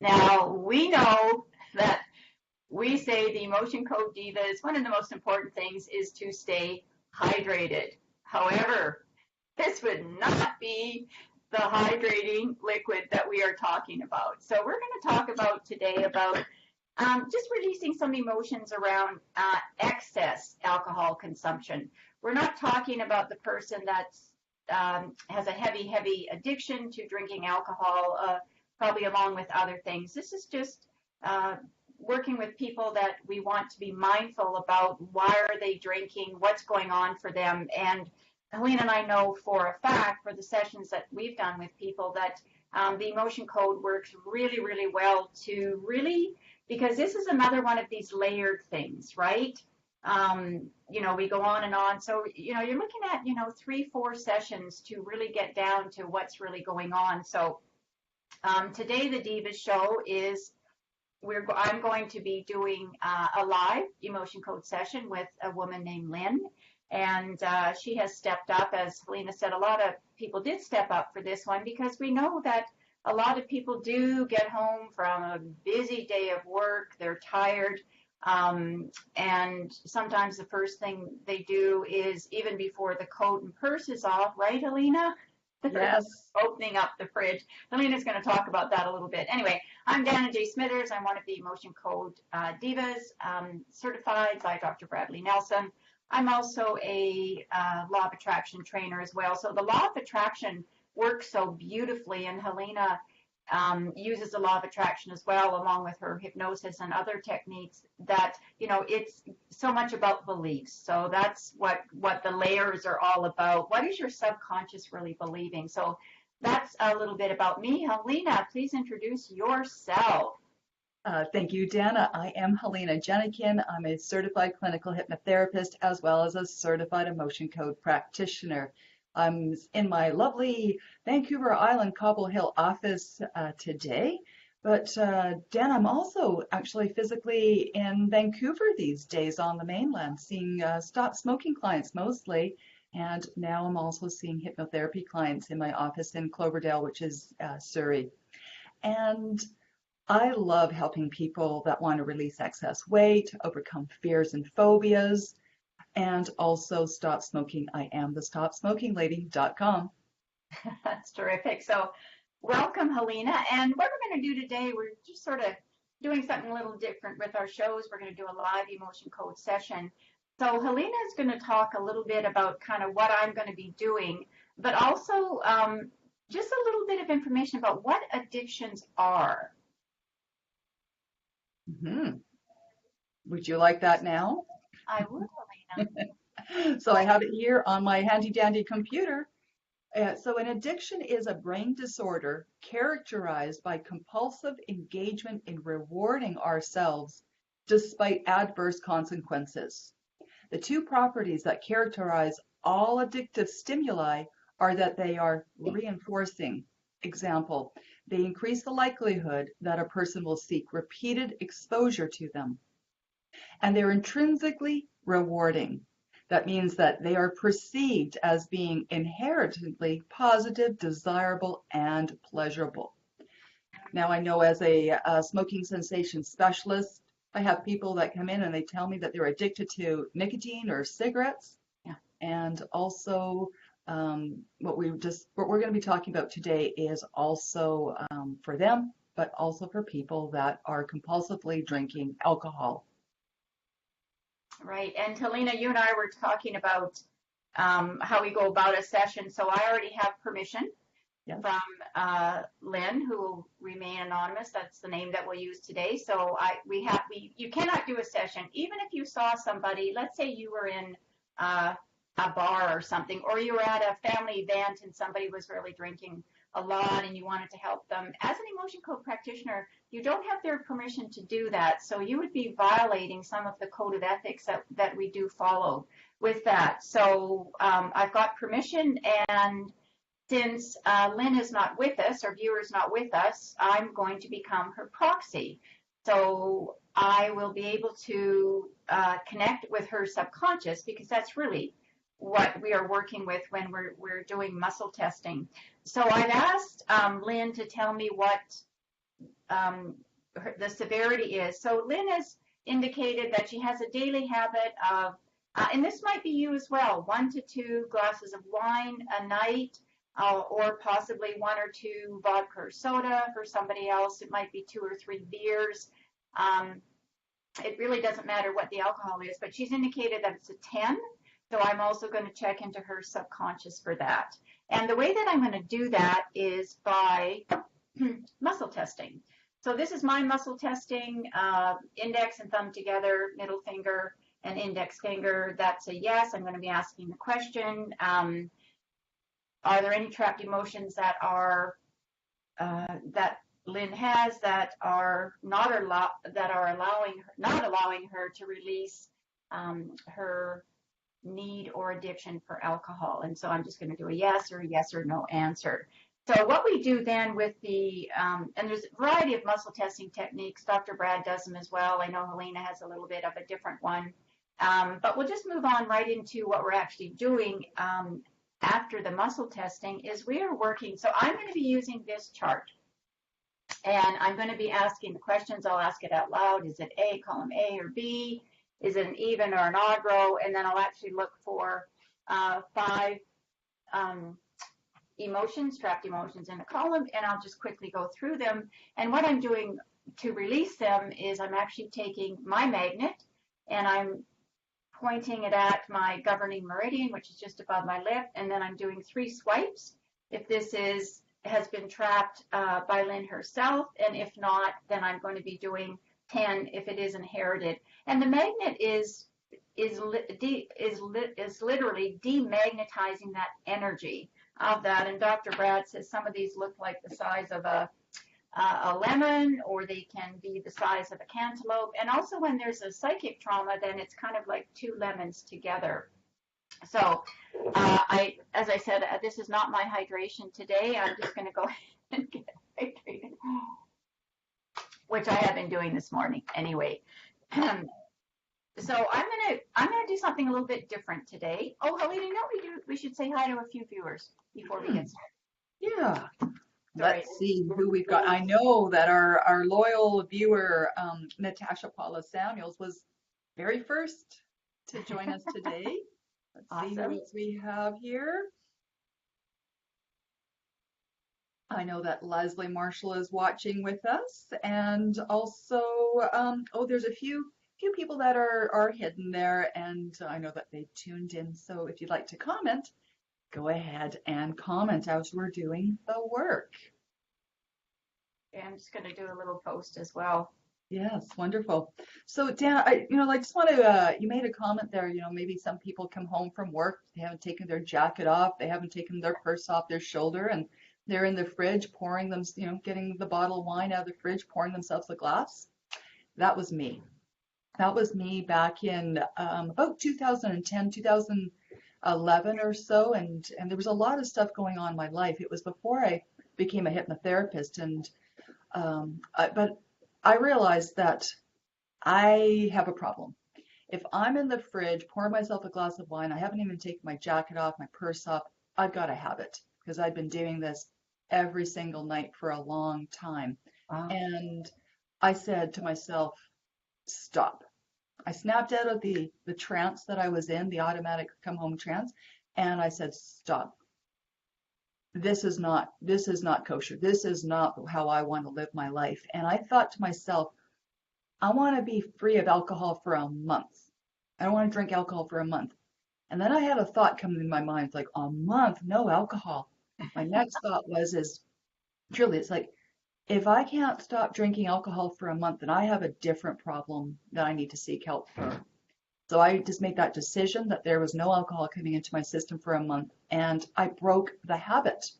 Now, we know that we say the emotion code divas, one of the most important things is to stay hydrated. However, this would not be the hydrating liquid that we are talking about. So we're going to talk about today about just releasing some emotions around excess alcohol consumption. We're not talking about the person that has a heavy addiction to drinking alcohol, probably along with other things. This is just working with people that we want to be mindful about why are they drinking, what's going on for them. And Helena and I know for a fact, for the sessions that we've done with people, that the emotion code works really well to really, because this is another one of these layered things, right? We go on and on. So, you're looking at, 3-4 sessions to really get down to what's really going on. So today the Divas show is I'm going to be doing a live emotion code session with a woman named Lynn. And she has stepped up, as Helena said. A lot of people did step up for this one because we know that a lot of people do get home from a busy day of work. They're tired. And sometimes the first thing they do is, even before the coat and purse is off, right, Helena? Yes. Opening up the fridge. Helena's going to talk about that a little bit. Anyway, I'm Dana J. Smithers. I'm one of the Emotion Code Divas, certified by Dr. Bradley Nelson. I'm also a law of attraction trainer as well. So the law of attraction works so beautifully, and Helena uses the law of attraction as well, along with her hypnosis and other techniques, that, it's so much about beliefs. So that's what the layers are all about. What is your subconscious really believing? So that's a little bit about me. Helena, please introduce yourself. Thank you, Dana. I am Helena Jenikin. I'm a certified clinical hypnotherapist as well as a certified emotion code practitioner. I'm in my lovely Vancouver Island Cobble Hill office today, but Dan, I'm also actually physically in Vancouver these days on the mainland, seeing stop smoking clients mostly, and now I'm also seeing hypnotherapy clients in my office in Cloverdale, which is Surrey. And I love helping people that want to release excess weight, overcome fears and phobias, and also stop smoking. I am the stopsmokinglady.com. That's terrific. So welcome, Helena. And what we're going to do today, we're just sort of doing something a little different with our shows. We're going to do a live emotion code session. So Helena is going to talk a little bit about kind of what I'm going to be doing, but also just a little bit of information about what addictions are. Mm-hmm. Would you like that now? I would, Helena. So I have it here on my handy dandy computer. So an addiction is a brain disorder characterized by compulsive engagement in rewarding ourselves despite adverse consequences. The two properties that characterize all addictive stimuli are that they are reinforcing. Example, they increase the likelihood that a person will seek repeated exposure to them. And they're intrinsically rewarding. That means that they are perceived as being inherently positive, desirable, and pleasurable. Now, I know as a smoking cessation specialist, I have people that come in and they tell me that they're addicted to nicotine or cigarettes. Yeah. And also, what we're going to be talking about today is also for them, but also for people that are compulsively drinking alcohol. Right. And Helena, you and I were talking about how we go about a session. So I already have permission from Lynn, who will remain anonymous. That's the name that we'll use today. So you cannot do a session, even if you saw somebody, let's say you were in a bar or something, or you were at a family event and somebody was really drinking a lot and you wanted to help them. As an emotion code practitioner, you don't have their permission to do that. So you would be violating some of the code of ethics that we do follow with that. So I've got permission, and since Lynn is not with us, or viewer is not with us, I'm going to become her proxy. So I will be able to connect with her subconscious, because that's really what we are working with when we're doing muscle testing. So I've asked Lynn to tell me what the severity is. So Lynn has indicated that she has a daily habit of, and this might be you as well, 1 to 2 glasses of wine a night, or possibly 1 or 2 vodka or soda. For somebody else, it might be 2 or 3 beers. It really doesn't matter what the alcohol is, but she's indicated that it's a 10. So I'm also going to check into her subconscious for that. And the way that I'm going to do that is by muscle testing. So this is my muscle testing, index and thumb together, middle finger and index finger. That's a yes. I'm going to be asking the question, are there any trapped emotions that are that Lynn has that are not allowing her to release her need or addiction for alcohol? And so I'm just going to do a yes or no answer. So what we do then with the, and there's a variety of muscle testing techniques. Dr. Brad does them as well. I know Helena has a little bit of a different one. But we'll just move on right into what we're actually doing after the muscle testing is we are working. So I'm going to be using this chart. And I'm going to be asking the questions. I'll ask it out loud. Is it A, column A or B? Is it an even or an odd row? And then I'll actually look for 5 emotions, trapped emotions in a column, and I'll just quickly go through them. And what I'm doing to release them is I'm actually taking my magnet and I'm pointing it at my governing meridian, which is just above my lip, and then I'm doing 3 swipes. If this has been trapped by Lynn herself, and if not, then I'm going to be doing 10 if it is inherited. And the magnet is literally demagnetizing that energy of that. And Dr. Brad says some of these look like the size of a lemon, or they can be the size of a cantaloupe. And also when there's a psychic trauma, then it's kind of like 2 lemons together. So as I said, this is not my hydration today. I'm just going to go ahead and get hydrated, which I have been doing this morning anyway. So I'm gonna do something a little bit different today. Oh, Helena, we should say hi to a few viewers before we get started. Yeah. Let's see who we've got. I know that our loyal viewer, Natasha Paula Samuels, was very first to join us today. Let's see who else we have here. I know that Leslie Marshall is watching with us, and also, there's a few people that are hidden there, and I know that they tuned in. So if you'd like to comment, go ahead and comment as we're doing the work. Okay, I'm just going to do a little post as well. Yes, wonderful. So Dan, I just want to, you made a comment there, maybe some people come home from work, they haven't taken their jacket off, they haven't taken their purse off their shoulder, and they're in the fridge pouring them, getting the bottle of wine out of the fridge, pouring themselves a glass. That was me. That was me back in about 2010, 2011 or so, and there was a lot of stuff going on in my life. It was before I became a hypnotherapist, and but I realized that I have a problem. If I'm in the fridge pouring myself a glass of wine, I haven't even taken my jacket off, my purse off, I've got to have it, because I've been doing this every single night for a long time. Wow. And I said to myself, stop. I snapped out of the trance that I was in, the automatic come home trance, and I said, stop. This is not kosher. This is not how I want to live my life. And I thought to myself, I want to be free of alcohol for a month. I don't want to drink alcohol for a month. And then I had a thought come in my mind, like, a month, no alcohol. My next thought is truly, it's like, if I can't stop drinking alcohol for a month, then I have a different problem that I need to seek help for. So I just made that decision that there was no alcohol coming into my system for a month, and I broke the habit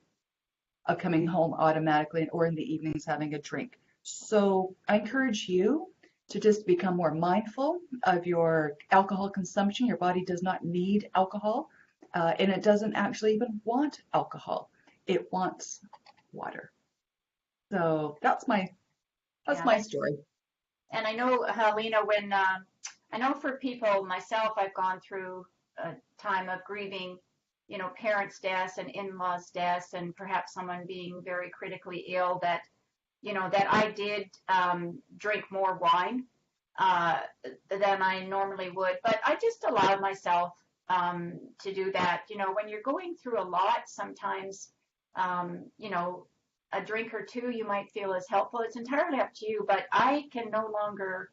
of coming home automatically or in the evenings having a drink. So I encourage you to just become more mindful of your alcohol consumption. Your body does not need alcohol, and it doesn't actually even want alcohol. It wants water. So that's my story. And I know, Helena, when I know for people, myself, I've gone through a time of grieving, parents' deaths and in-laws' deaths, and perhaps someone being very critically ill that that I did drink more wine than I normally would, but I just allowed myself to do that. When you're going through a lot, sometimes, a drink or two you might feel is helpful. It's entirely up to you, but I can no longer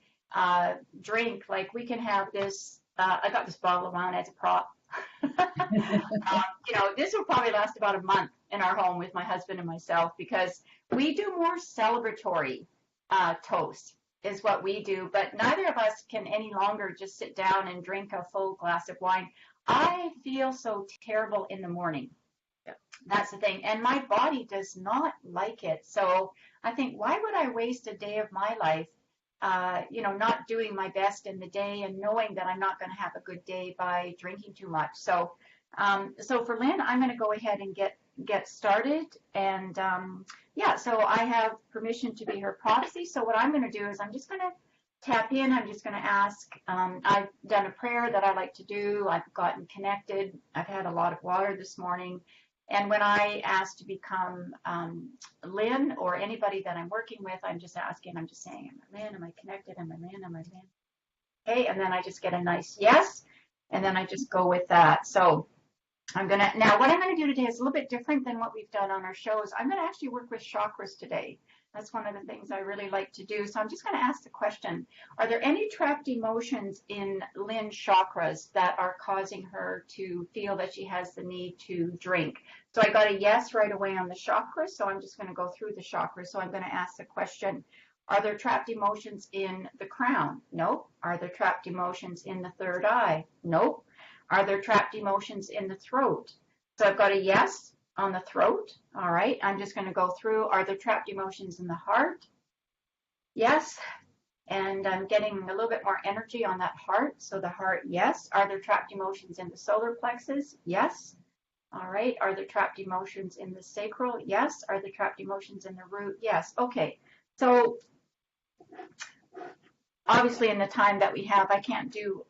drink. Like we can have this, I got this bottle of wine as a prop. This will probably last about a month in our home with my husband and myself because we do more celebratory toast is what we do, but neither of us can any longer just sit down and drink a full glass of wine. I feel so terrible in the morning. Yeah. That's the thing. And my body does not like it. So I think, why would I waste a day of my life, not doing my best in the day and knowing that I'm not going to have a good day by drinking too much. So for Lynn, I'm going to go ahead and get started. And so I have permission to be her proxy. So what I'm going to do is I'm just going to tap in. I'm just going to ask. I've done a prayer that I like to do. I've gotten connected. I've had a lot of water this morning. And when I ask to become Lynn or anybody that I'm working with, I'm just asking, I'm just saying, am I Lynn? Am I connected? Am I Lynn? Am I Lynn? Okay, and then I just get a nice yes, and then I just go with that. So now what I'm going to do today is a little bit different than what we've done on our shows. I'm going to actually work with chakras today. That's one of the things I really like to do. So I'm just going to ask the question, are there any trapped emotions in Lynn's chakras that are causing her to feel that she has the need to drink? So I got a yes right away on the chakras, so I'm just going to go through the chakras. So I'm going to ask the question, are there trapped emotions in the crown? Nope. Are there trapped emotions in the third eye? Nope. Are there trapped emotions in the throat? So I've got a yes on the throat. All right, I'm just going to go through. Are there trapped emotions in the heart? Yes. And I'm getting a little bit more energy on that heart. So the heart, yes. Are there trapped emotions in the solar plexus? Yes. All right. Are there trapped emotions in the sacral? Yes. Are there trapped emotions in the root? Yes. Okay. So obviously in the time that we have, I can't do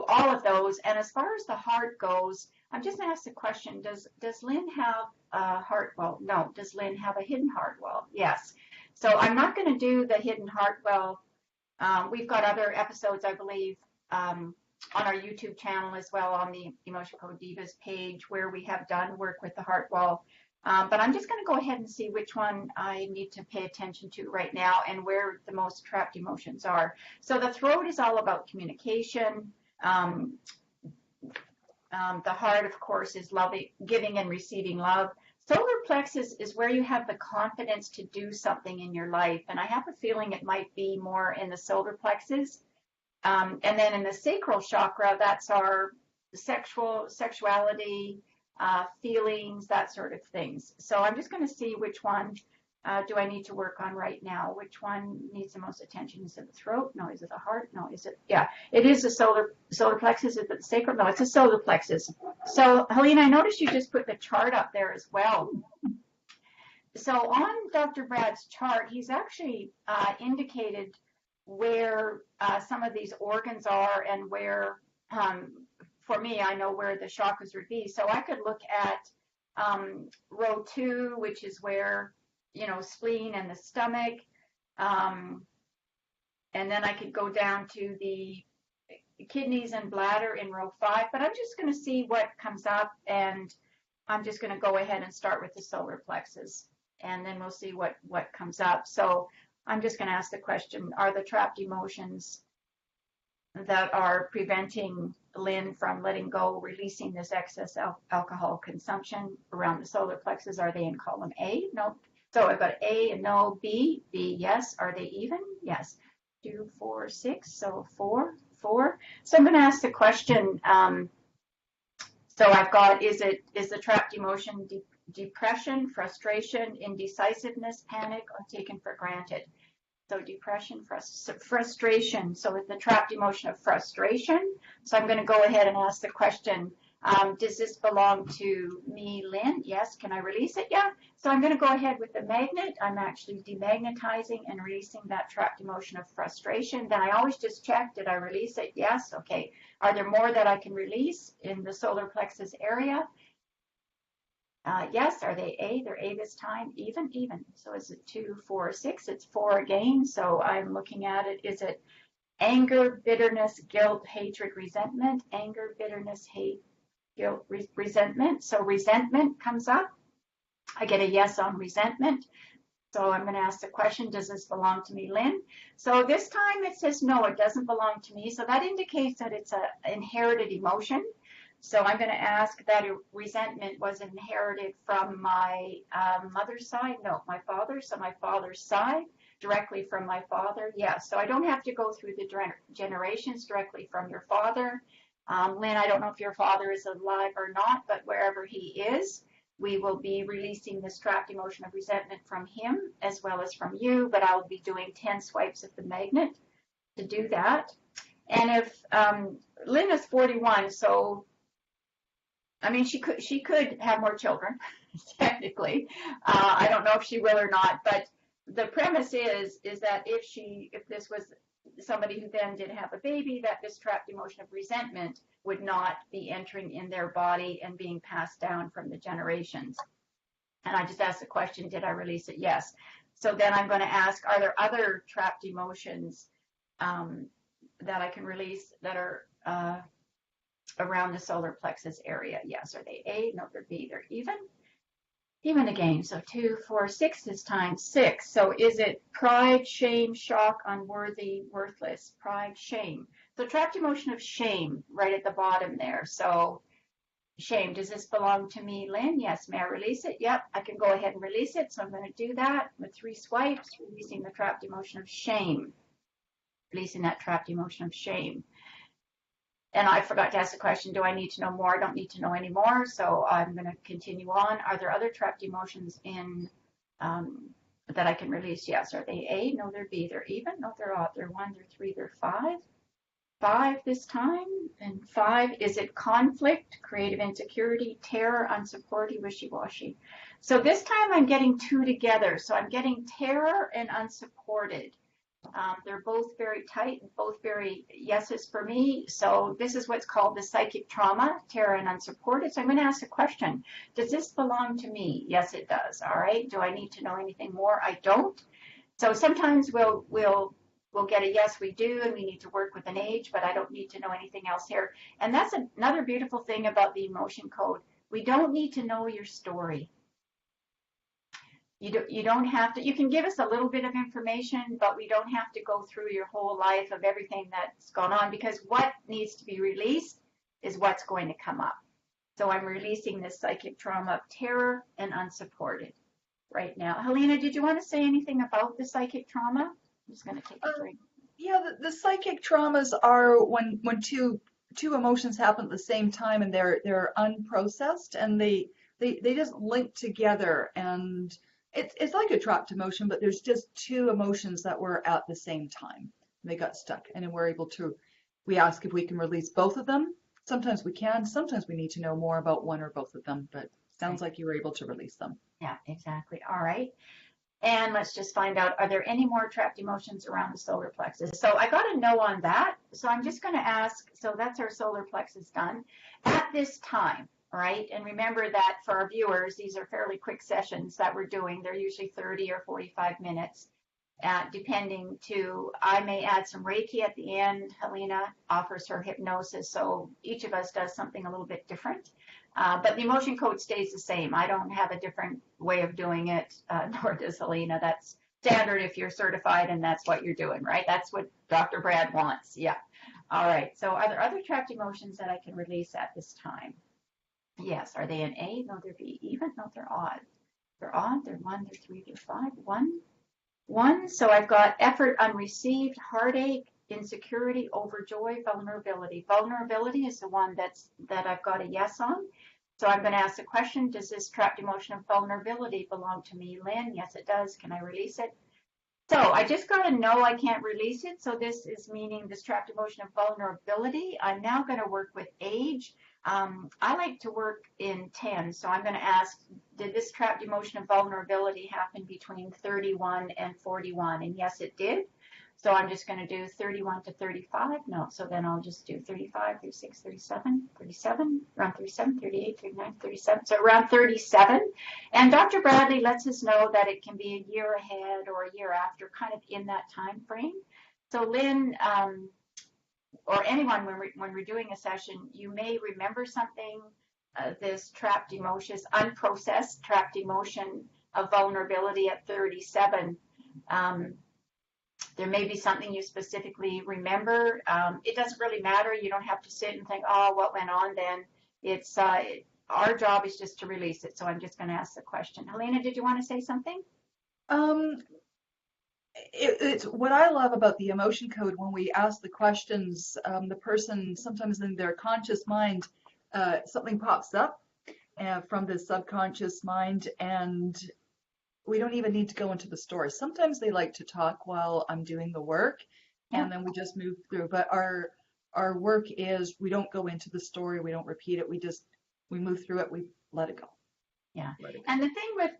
all of those. And as far as the heart goes, I'm just going to ask the question, does Lynn have a heart well? No. Does Lynn have a hidden heart well? Yes. So I'm not going to do the hidden heart well. We've got other episodes, I believe, on our YouTube channel as well, on the Emotion Code Divas page, where we have done work with the heart wall. But I'm just going to go ahead and see which one I need to pay attention to right now and where the most trapped emotions are. So the throat is all about communication. The heart, of course, is loving, giving and receiving love. Solar plexus is where you have the confidence to do something in your life. And I have a feeling it might be more in the solar plexus. And then in the sacral chakra, that's our sexuality, feelings, that sort of things. So I'm just going to see which one do I need to work on right now? Which one needs the most attention? Is it the throat? No. Is it the heart? No. Is it? Yeah, it is the solar plexus. Is it the sacral? No, it's the solar plexus. So Helene, I noticed you just put the chart up there as well. So on Dr. Brad's chart, he's actually indicated where some of these organs are and where, for me, I know where the chakras would be. So I could look at row 2, which is where, spleen and the stomach. And then I could go down to the kidneys and bladder in row 5. But I'm just going to see what comes up, and I'm just going to go ahead and start with the solar plexus. And then we'll see what comes up. So I'm just going to ask the question, are the trapped emotions that are preventing Lynn from letting go, releasing this excess alcohol consumption around the solar plexus, are they in column A? No. So I've got A and no, B, yes. Are they even? Yes. 2, 4, 6, so 4. So I'm going to ask the question, so I've got, is the trapped emotion depression, frustration, indecisiveness, panic, or taken for granted? So depression, frustration. So with the trapped emotion of frustration, so I'm going to go ahead and ask the question, does this belong to me, Lynn? Yes. Can I release it? Yeah. So I'm going to go ahead with the magnet. I'm actually demagnetizing and releasing that trapped emotion of frustration. Then I always just check, did I release it? Yes. Okay. Are there more that I can release in the solar plexus area? Yes, are they A? They're A this time. Even, even. So is it 2, 4, 6? It's 4 again. So I'm looking at it. Is it anger, bitterness, guilt, hatred, resentment? Anger, bitterness, hate, guilt, resentment. So resentment comes up. I get a yes on resentment. So I'm going to ask the question, does this belong to me, Lynn? So this time it says, no, it doesn't belong to me. So that indicates that it's an inherited emotion. So I'm going to ask that resentment was inherited from my mother's side. No, my father's. So my father's side, directly from my father. Yes. So I don't have to go through the generations directly from your father. Lynn, I don't know if your father is alive or not, but wherever he is, we will be releasing this trapped emotion of resentment from him as well as from you, but I'll be doing 10 swipes of the magnet to do that. And if Lynn is 41, so I mean, she could have more children, technically. I don't know if she will or not, but the premise is that if this was somebody who then did have a baby, that this trapped emotion of resentment would not be entering in their body and being passed down from the generations. And I just asked the question, did I release it? Yes. So then I'm going to ask, are there other trapped emotions that I can release that are around the solar plexus area? Yes. Are they A? No, they're B. They're even. Even again. So 2, 4, 6 this time. 6. So is it pride, shame, shock, unworthy, worthless? Pride, shame. So trapped emotion of shame right at the bottom there. So shame. Does this belong to me, Lynn? Yes. May I release it? Yep. I can go ahead and release it. So I'm going to do that with 3 swipes, releasing the trapped emotion of shame. Releasing that trapped emotion of shame. And I forgot to ask the question, do I need to know more? I don't need to know any more, so I'm going to continue on. Are there other trapped emotions in that I can release? Yes. Are they A? No, they're B. They're even? No, they're odd. They're 1, they're 3, they're 5. 5 this time. And 5, is it conflict, creative insecurity, terror, unsupported, wishy-washy? So this time I'm getting 2 together. So I'm getting terror and unsupported. They're both very tight, both very yeses for me. So this is what's called the psychic trauma, terror and unsupported. So I'm going to ask a question. Does this belong to me? Yes, it does. All right. Do I need to know anything more? I don't. So sometimes we'll get a yes, we do, and we need to work with an age, but I don't need to know anything else here. And that's another beautiful thing about the emotion code. We don't need to know your story. You don't have to, you can give us a little bit of information, but we don't have to go through your whole life of everything that's gone on, because what needs to be released is what's going to come up. So I'm releasing this psychic trauma of terror and unsupported right now. Helena, did you want to say anything about the psychic trauma? I'm just going to take a drink. Yeah, the psychic traumas are when two emotions happen at the same time and they're unprocessed and they just link together, and it's like a trapped emotion, but there's just 2 emotions that were at the same time. They got stuck, and then we ask if we can release both of them. Sometimes we can, sometimes we need to know more about one or both of them, but sounds like you were able to release them. Yeah, exactly. All right. And let's just find out, are there any more trapped emotions around the solar plexus? So I got a no on that. So I'm just going to ask, so that's our solar plexus done. At this time, right? And remember that for our viewers, these are fairly quick sessions that we're doing. They're usually 30 or 45 minutes, depending to, I may add some Reiki at the end. Helena offers her hypnosis. So each of us does something a little bit different. But the emotion code stays the same. I don't have a different way of doing it, nor does Helena. That's standard if you're certified and that's what you're doing, right? That's what Dr. Brad wants. Yeah. All right. So are there other trapped emotions that I can release at this time? Yes. Are they an A? No, they're B. Even? No, they're odd. They're odd. They're 1, they're 3, they're 5. 1. So I've got effort unreceived, heartache, insecurity, overjoy, vulnerability. Vulnerability is the one that I've got a yes on. So I'm going to ask the question, does this trapped emotion of vulnerability belong to me, Lynn? Yes, it does. Can I release it? So I just got a no, I can't release it. So this is meaning this trapped emotion of vulnerability. I'm now going to work with age. I like to work in 10. So I'm going to ask, did this trapped emotion of vulnerability happen between 31 and 41? And yes, it did. So I'm just going to do 31 to 35. No, so then I'll just do 35, 36, 37, 37, around 37, 38, 39, 37. So around 37. And Dr. Bradley lets us know that it can be a year ahead or a year after, kind of in that time frame. So Lynn, or anyone, when we're doing a session, you may remember something, this trapped emotions, unprocessed trapped emotion of vulnerability at 37. There may be something you specifically remember. It doesn't really matter. You don't have to sit and think, oh, what went on then? It's our job is just to release it. So I'm just going to ask the question. Helena, did you want to say something? It's what I love about the emotion code. When we ask the questions, the person, sometimes in their conscious mind, something pops up from the subconscious mind, and we don't even need to go into the story. Sometimes they like to talk while I'm doing the work, and then we just move through. But our work is, we don't go into the story, we don't repeat it, we move through it, we let it go. Yeah. And the thing with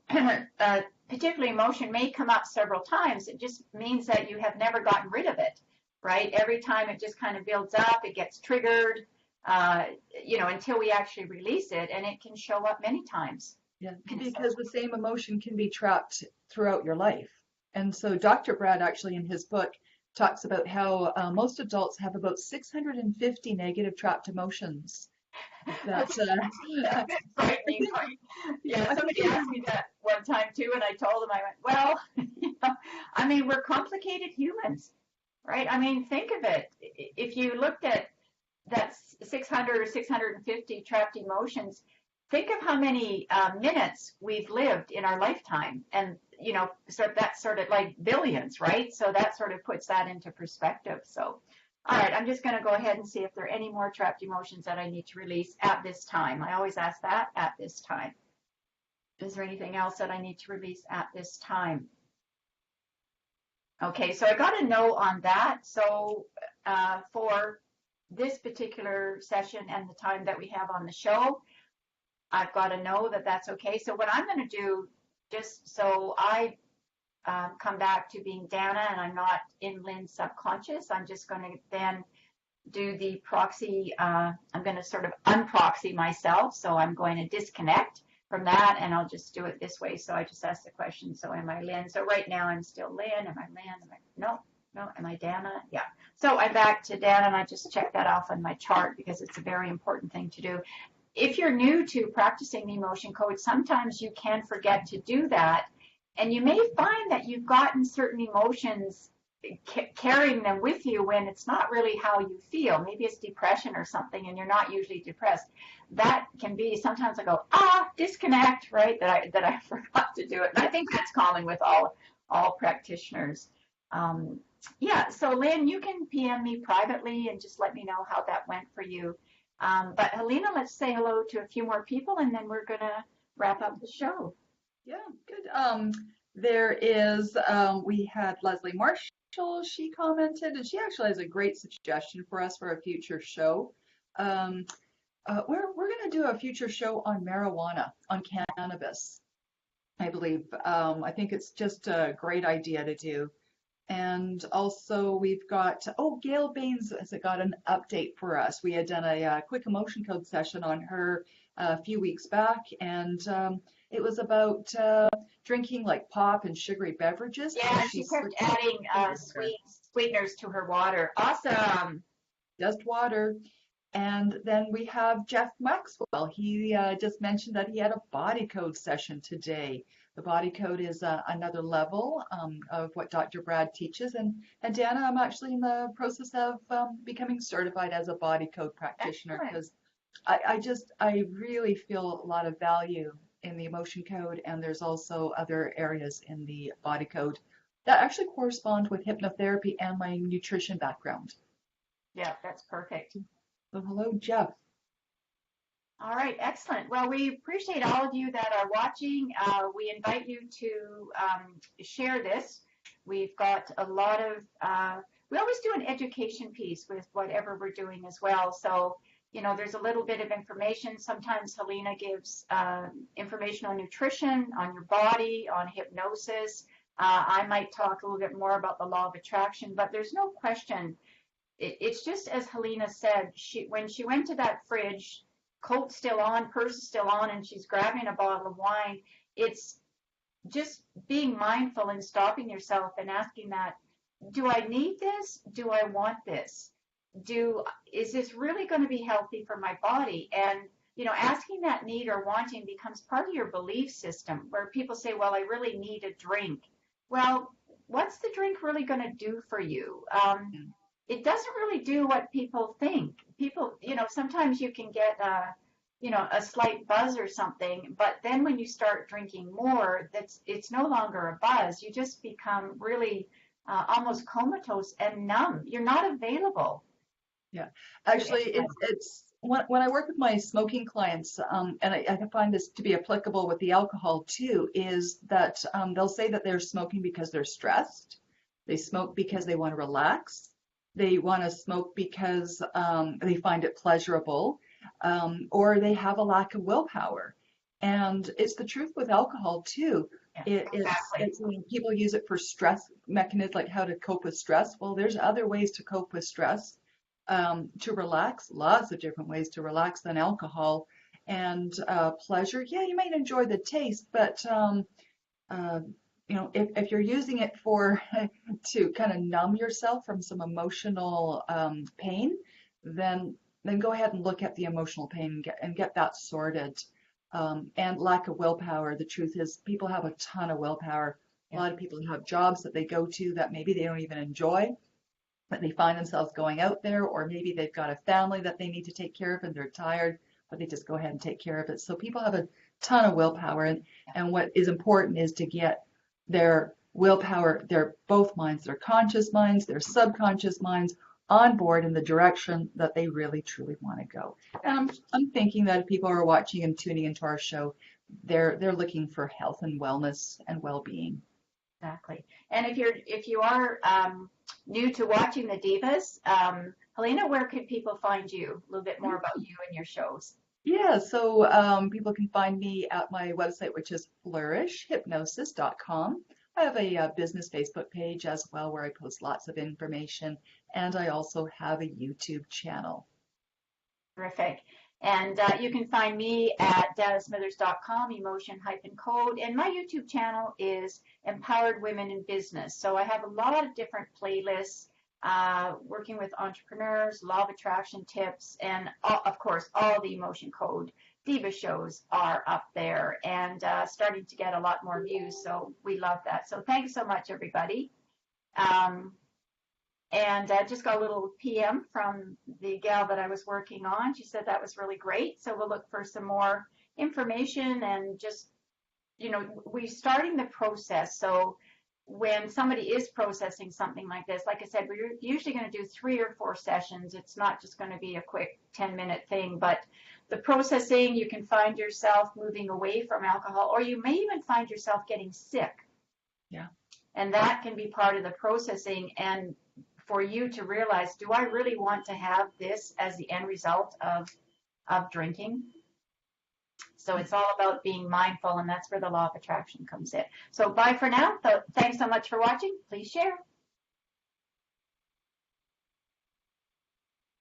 particularly emotion may come up several times. It just means that you have never gotten rid of it, right? Every time it just kind of builds up, it gets triggered, until we actually release it, and it can show up many times. Yeah, because the same emotion can be trapped throughout your life. And so Dr. Brad actually in his book talks about how most adults have about 650 negative trapped emotions. That's frightening. Yeah, somebody asked me that one time too, and I told them, I went, well, we're complicated humans, right? Think of it. If you looked at that 600 or 650 trapped emotions, think of how many minutes we've lived in our lifetime, and so that's sort of like billions, right? So that sort of puts that into perspective. So, all right, I'm just going to go ahead and see if there are any more trapped emotions that I need to release at this time. I always ask that at this time. Is there anything else that I need to release at this time? Okay, so I got a no on that. So for this particular session and the time that we have on the show, I've got to know that that's okay. So what I'm going to do, just so I come back to being Dana and I'm not in Lynn's subconscious, I'm just going to then do the proxy. I'm going to sort of unproxy myself. So I'm going to disconnect from that, and I'll just do it this way. So I just ask the question, so am I Lynn? So right now I'm still Lynn. Am I Lynn? No, am I Dana? Yeah. So I'm back to Dana, and I just check that off on my chart because it's a very important thing to do. If you're new to practicing the emotion code, sometimes you can forget to do that. And you may find that you've gotten certain emotions, carrying them with you when it's not really how you feel. Maybe it's depression or something, and you're not usually depressed. That can be, sometimes I go, disconnect, right? That I forgot to do it. And I think that's common with all practitioners. So Lynn, you can PM me privately and just let me know how that went for you. But Helena, let's say hello to a few more people, and then we're going to wrap up the show. Yeah, good. There is, we had Leslie Marshall, she commented, and she actually has a great suggestion for us for a future show. We're going to do a future show on marijuana, on cannabis, I believe. I think it's just a great idea to do. And also we've got, Gail Baines has got an update for us. We had done a quick emotion code session on her a few weeks back, and it was about drinking like pop and sugary beverages. Yeah, she kept adding sweeteners to her water. Awesome. Just water. And then we have Jeff Maxwell. He just mentioned that he had a body code session today. The body code is another level of what Dr. Brad teaches. And Dana, I'm actually in the process of becoming certified as a body code practitioner, because I really feel a lot of value in the emotion code, and there's also other areas in the body code that actually correspond with hypnotherapy and my nutrition background. Yeah, that's perfect. So hello, Jeff. All right, excellent. Well, we appreciate all of you that are watching. We invite you to share this. We've got a lot of, we always do an education piece with whatever we're doing as well. So, there's a little bit of information. Sometimes Helena gives information on nutrition, on your body, on hypnosis. I might talk a little bit more about the law of attraction, but there's no question. It's just as Helena said, when she went to that fridge, coat still on, purse still on, and she's grabbing a bottle of wine. It's just being mindful and stopping yourself and asking that, do I need this? Do I want this? Is this really going to be healthy for my body? And asking that need or wanting becomes part of your belief system, where people say, well, I really need a drink. Well, what's the drink really going to do for you? It doesn't really do what people think. People, sometimes you can get a slight buzz or something, but then when you start drinking more, it's no longer a buzz. You just become really almost comatose and numb. You're not available. Yeah, actually, it's when I work with my smoking clients, and I can find this to be applicable with the alcohol too, is that they'll say that they're smoking because they're stressed. They smoke because they want to relax. They want to smoke because they find it pleasurable, or they have a lack of willpower. And it's the truth with alcohol too. Yeah, exactly. It's people use it for stress mechanisms, like how to cope with stress. Well, there's other ways to cope with stress, to relax, lots of different ways to relax than alcohol. And pleasure, yeah, you might enjoy the taste, but if you're using it for to kind of numb yourself from some emotional pain, then go ahead and look at the emotional pain and get that sorted. And lack of willpower. The truth is, people have a ton of willpower. A lot of people have jobs that they go to that maybe they don't even enjoy, but they find themselves going out there, or maybe they've got a family that they need to take care of and they're tired, but they just go ahead and take care of it. So people have a ton of willpower, and what is important is to get their willpower, their both minds, their conscious minds, their subconscious minds on board in the direction that they really truly want to go. And I'm thinking that if people are watching and tuning into our show, they're looking for health and wellness and well-being. Exactly. And if you are new to watching the Divas, Helena, where could people find you? A little bit more about you and your shows. Yeah, so people can find me at my website, which is flourishhypnosis.com. I have a business Facebook page as well where I post lots of information, and I also have a YouTube channel. Terrific. And you can find me at datasmithers.com, emotion-code, and my YouTube channel is Empowered Women in Business. So I have a lot of different playlists working with entrepreneurs, law of attraction tips, and of course, all the Emotion Code Diva shows are up there and starting to get a lot more views. So we love that. So thanks so much, everybody. And just got a little PM from the gal that I was working on. She said that was really great. So we'll look for some more information and just, we're starting the process. So when somebody is processing something like this, like I said, we're usually going to do 3 or 4 sessions. It's not just going to be a quick 10-minute thing, but the processing, you can find yourself moving away from alcohol, or you may even find yourself getting sick. Yeah. And that can be part of the processing, and for you to realize, do I really want to have this as the end result of drinking? So it's all about being mindful, and that's where the law of attraction comes in. So bye for now. So thanks so much for watching. Please share.